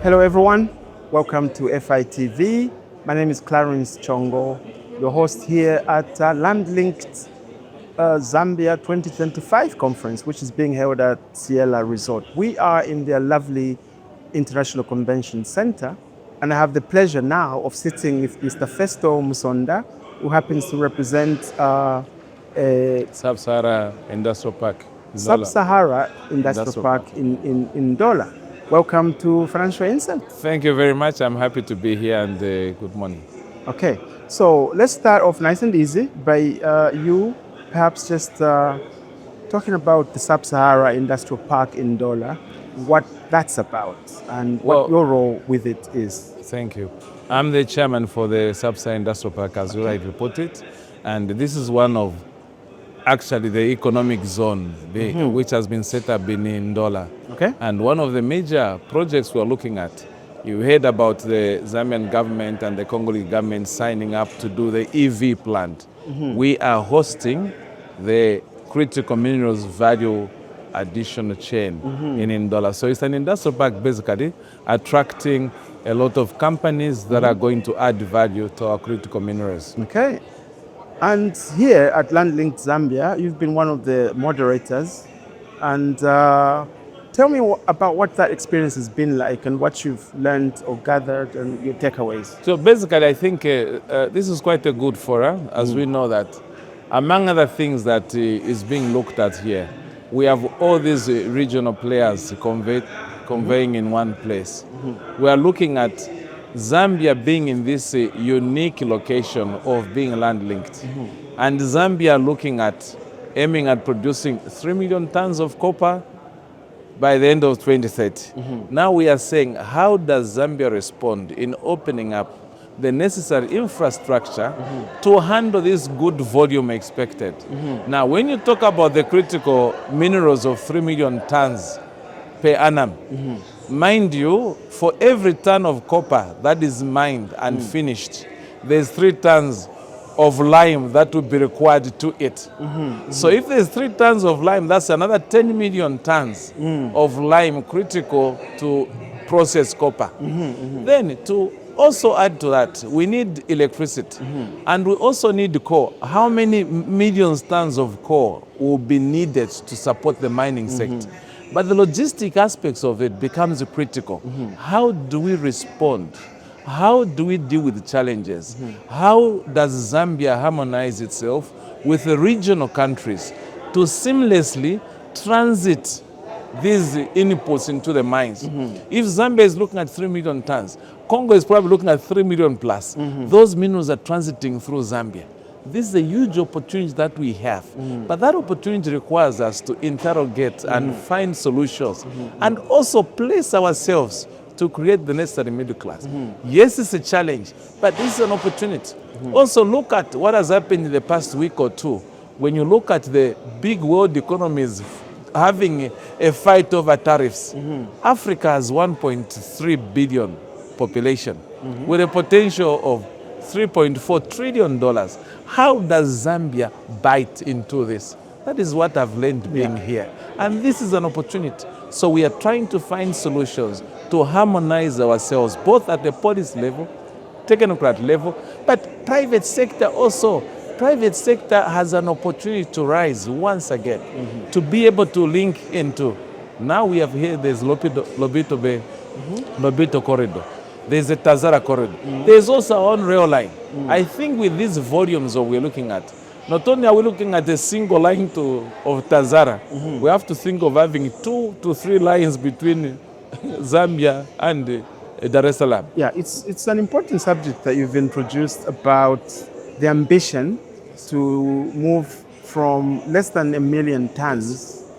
Hello everyone, welcome to FITV. My name is Clarence Chongo, your host here at Land-Linked Zambia 2025 conference, which is being held at Ciêla Resort. We are in their lovely International Convention Center, and I have the pleasure now of sitting with Mr. Phesto Musonda, who happens to represent Sub Sahara Industrial Park. Sub Sahara Industrial Park in Ndola. Welcome to Financial Insight. Thank you very much. I'm happy to be here and good morning. Okay, so let's start off nice and easy by you perhaps just talking about the Sub Sahara Industrial Park in Ndola, what that's about and what your role with it is. Thank you. I'm the chairman for the Sub Sahara Industrial Park, as you rightly put it, and this is one of actually the economic zone which has been set up in Ndola. Okay. And one of the major projects we're looking at, you heard about the Zambian government and the Congolese government signing up to do the EV plant. We are hosting the critical minerals value additional chain in Ndola. So it's an industrial park basically attracting a lot of companies that are going to add value to our critical minerals. Okay. And here at Land-Linked Zambia, you've been one of the moderators. And tell me about what that experience has been like and what you've learned or gathered and your takeaways. So basically, I think this is quite a good forum, as we know that among other things that is being looked at here, we have all these regional players conveying in one place. We are looking at Zambia being in this unique location of being land-linked. And Zambia aiming at producing 3 million tons of copper by the end of 2030. Now we are saying, how does Zambia respond in opening up the necessary infrastructure to handle this good volume expected? Now, when you talk about the critical minerals of 3 million tons per annum, mind you, for every ton of copper that is mined and finished, there's 3 tons of lime that would be required to it. So if there's 3 tons of lime, that's another 10 million tons of lime critical to process copper. Then to also add to that, we need electricity and we also need coal. How many millions tons of coal will be needed to support the mining sector? But the logistic aspects of it becomes critical. How do we respond? How do we deal with the challenges? How does Zambia harmonize itself with the regional countries to seamlessly transit these inputs into the mines? If Zambia is looking at 3 million tons, Congo is probably looking at 3 million plus. Those minerals are transiting through Zambia. This is a huge opportunity that we have, but that opportunity requires us to interrogate and find solutions and also place ourselves to create the necessary middle class. Yes, it's a challenge, but this is an opportunity. Also look at what has happened in the past week or two. When you look at the big world economies having a fight over tariffs, Africa has 1.3 billion population with a potential of $3.4 trillion. How does Zambia bite into this? That is what I've learned being here. And this is an opportunity. So we are trying to find solutions to harmonize ourselves, both at the policy level, technocrat level, but private sector also. Private sector has an opportunity to rise once again, to be able to link into. Now we have here, there's Lobito corridor. There's a Tazara corridor. There's also our own rail line. I think with these volumes that we're looking at, not only are we looking at a single line of Tazara, we have to think of having 2 to 3 lines between Zambia and Dar es Salaam. Yeah, it's an important subject that you've introduced about the ambition to move from less than 1 million tons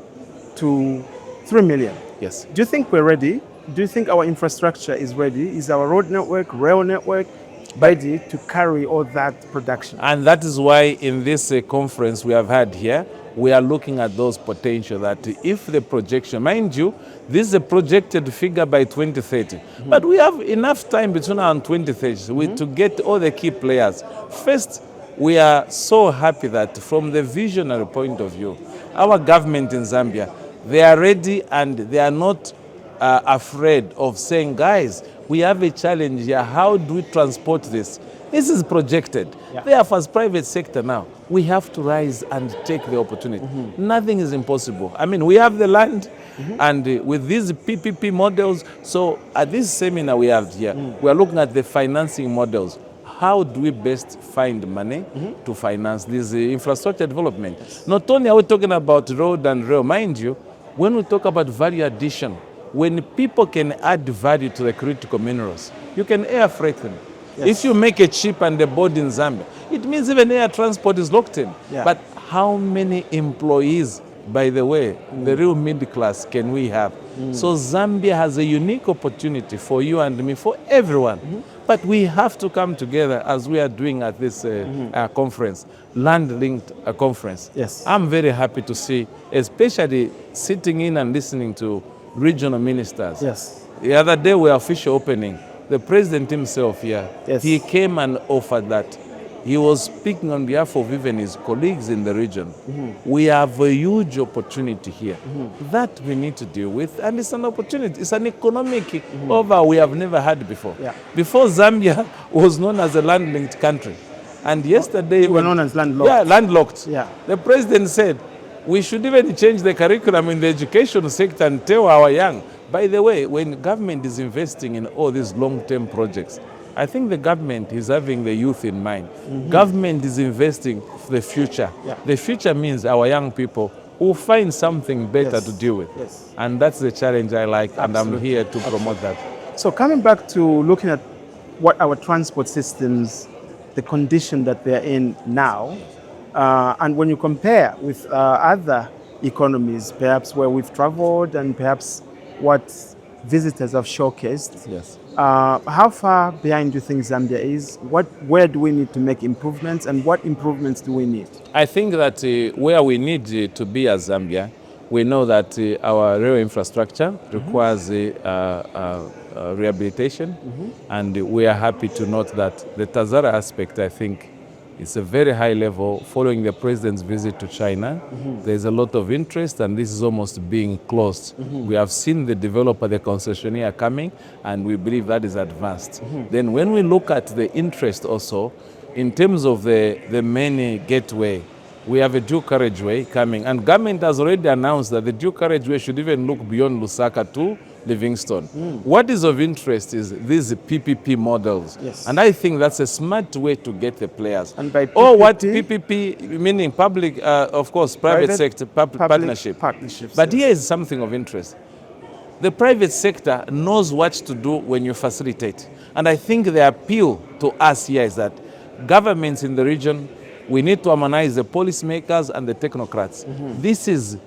to 3 million. Yes. Do you think we're ready? Do you think our infrastructure is ready? Is our road network, rail network ready to carry all that production? And that is why in this conference we have had here, we are looking at those potential that if the projection, mind you, this is a projected figure by 2030, but we have enough time between now and 2030 to get all the key players. First, we are so happy that from the visionary point of view, our government in Zambia, they are ready and they are not afraid of saying, guys, we have a challenge here. How do we transport this? This is projected. Yeah. Therefore, as private sector now, we have to rise and take the opportunity. Nothing is impossible. I mean, we have the land, and with these PPP models, so at this seminar we have here, we are looking at the financing models. How do we best find money to finance this infrastructure development? Yes. Not only are we talking about road and rail, mind you, when we talk about value addition, when people can add value to the critical minerals, you can air freight them. Yes. If you make a chip and a board in Zambia, it means even air transport is locked in. Yeah. But how many employees, by the way, the real middle class can we have? So Zambia has a unique opportunity for you and me, for everyone. But we have to come together as we are doing at this conference, Land-Linked conference. Yes. I'm very happy to see, especially sitting in and listening to regional ministers. Yes. The other day we were official opening. The president himself here, he came and offered that. He was speaking on behalf of even his colleagues in the region. We have a huge opportunity here that we need to deal with, and it's an opportunity. It's an economic over we have never had before. Yeah. Before, Zambia was known as a land-linked country. And yesterday... We were known as landlocked. Yeah, landlocked. Yeah. The president said, we should even change the curriculum in the education sector and tell our young. By the way, when government is investing in all these long-term projects, I think the government is having the youth in mind. Government is investing for the future. Yeah. The future means our young people will find something better to deal with. Yes. And that's the challenge I like, and I'm here to promote that. So coming back to looking at what our transport systems, the condition that they're in now, and when you compare with other economies, perhaps where we've traveled and perhaps what visitors have showcased, yes. How far behind do you think Zambia is? Where do we need to make improvements, and what improvements do we need? I think that where we need to be as Zambia, we know that our rail infrastructure requires rehabilitation, and we are happy to note that the 𝙘𝙧𝙤𝙬 aspect, I think, is a very high level. Following the president's visit to China, there's a lot of interest, and this is almost being closed. We have seen the developer, the concessionaire coming, and we believe that is advanced. Then when we look at the interest also, in terms of the main gateway, we have a �13 coming, and government has already announced that the �13 should even look beyond Lusaka to Livingstone. What is of interest is these PPP models. Yes. And I think that's a smart way to get the players. And by PPP, or what PPP, meaning public, of course, private sector partnerships. But here is something of interest. The private sector knows what to do when you facilitate. And I think the appeal to us here is that governments in the region, we need to harmonize the policymakers and the technocrats. This is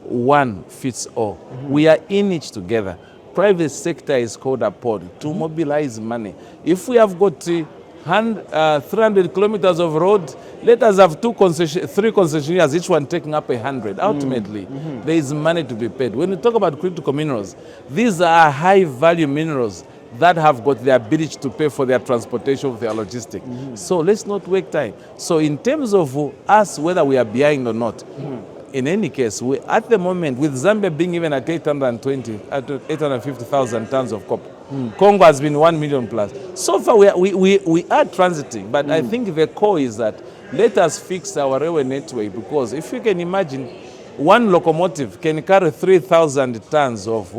one fits all. We are in it together. Private sector is called upon to mobilize money. If we have got 300 kilometers of road, let us have 3 concessionaires, each one taking up 100. Ultimately, there is money to be paid. When we talk about critical minerals, these are high-value minerals that have got the ability to pay for their transportation, for their logistics. So let's not waste time. So in terms of us, whether we are behind or not, in any case, at the moment, with Zambia being even at 850,000 tons of copper, Congo has been 1 million plus. So far, we are transiting, but I think the core is that let us fix our railway network, because if you can imagine, one locomotive can carry 3,000 tons of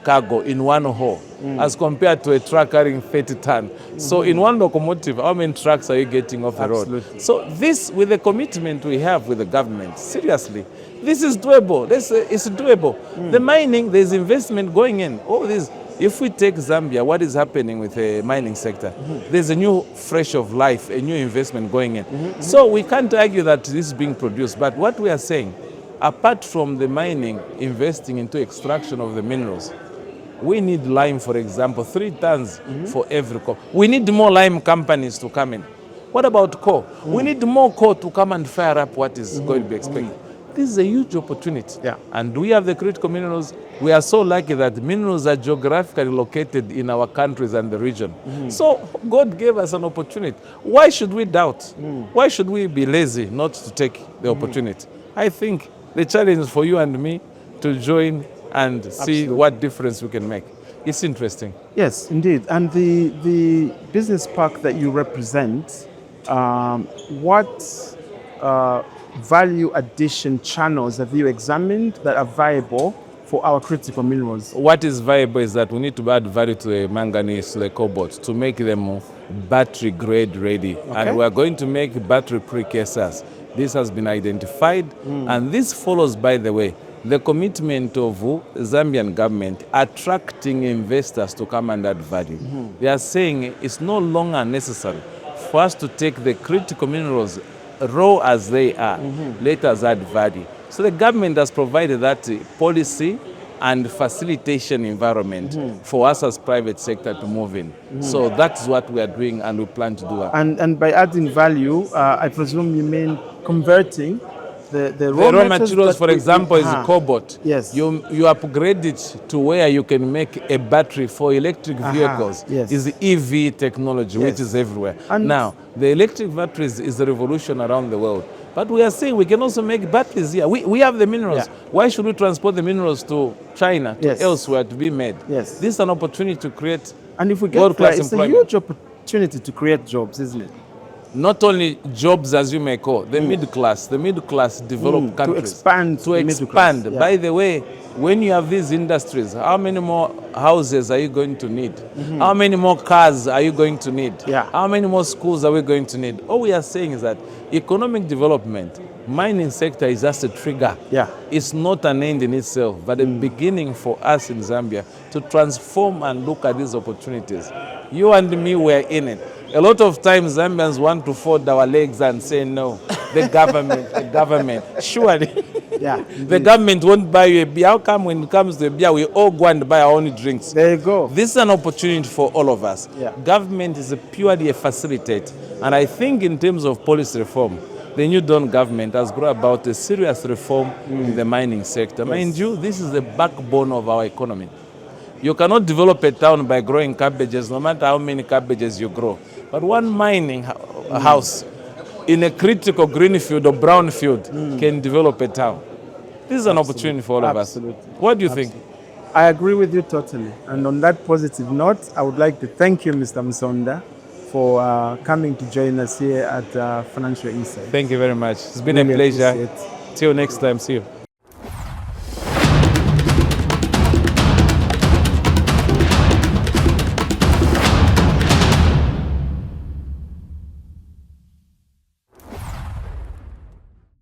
cargo in one haul, as compared to a truck carrying 30 tons. So in one locomotive, how many trucks are you getting off the road? So this, with the commitment we have with the government, seriously, this is doable. It's doable. The mining, there's investment going in. All this, if we take Zambia, what is happening with the mining sector? There's a new fresh of life, a new investment going in. So we can't argue that this is being produced, but what we are saying, apart from the mining investing into extraction of the minerals, we need lime, for example, 3 tons for every coal. We need more lime companies to come in. What about coal? We need more coal to come and fire up what is going to be expected. This is a huge opportunity. Yeah. And we have the critical minerals. We are so lucky that minerals are geographically located in our countries and the region. So God gave us an opportunity. Why should we doubt? Why should we be lazy not to take the opportunity? I think the challenge is for you and me to join and see what difference we can make. It's interesting. Yes, indeed. And the business park that you represent, what value addition channels have you examined that are viable for our critical minerals? What is viable is that we need to add value to the manganese, to the cobalt, to make them battery grade ready. Okay. And we are going to make battery precursors. This has been identified, and this follows, by the way, the commitment of Zambian government attracting investors to come and add value. They are saying it's no longer necessary for us to take the critical minerals raw as they are, let us add value. So the government has provided that policy and facilitation environment for us as private sector to move in. So that's what we are doing, and we plan to do that. And by adding value, I presume you mean converting the raw materials, for example, is cobalt. Yes. You upgrade it to where you can make a battery for electric vehicles. Yes. Is the EV technology, which is everywhere. And now, the electric batteries is a revolution around the world. But we are saying we can also make batteries here. We have the minerals. Why should we transport the minerals to China, to elsewhere to be made? Yes. This is an opportunity to create and if we get clear, it's a huge opportunity to create jobs, isn't it? Not only jobs, as you may call, the middle class developed countries. To expand. Yeah. By the way, when you have these industries, how many more houses are you going to need? How many more cars are you going to need? Yeah. How many more schools are we going to need? All we are saying is that economic development, mining sector is just a trigger. Yeah. It's not an end in itself, but a beginning for us in Zambia to transform and look at these opportunities. You and me were in it. A lot of times Zambians want to fold our legs and say, no, the government. Surely, the government won't buy you a beer. How come when it comes to a beer, we all go and buy our own drinks? There you go. This is an opportunity for all of us. Yeah. Government is purely a facilitator. And I think in terms of policy reform, the New Dawn government has brought about a serious reform in the mining sector. Yes. Mind you, this is the backbone of our economy. You cannot develop a town by growing cabbages, no matter how many cabbages you grow. But one mining house in a critical green field or brown field can develop a town. This is an opportunity for all of us. What do you think? I agree with you totally. And on that positive note, I would like to thank you, Mr. Musonda, for coming to join us here at Financial Insight. Thank you very much. It's been a pleasure. Till next time. See you.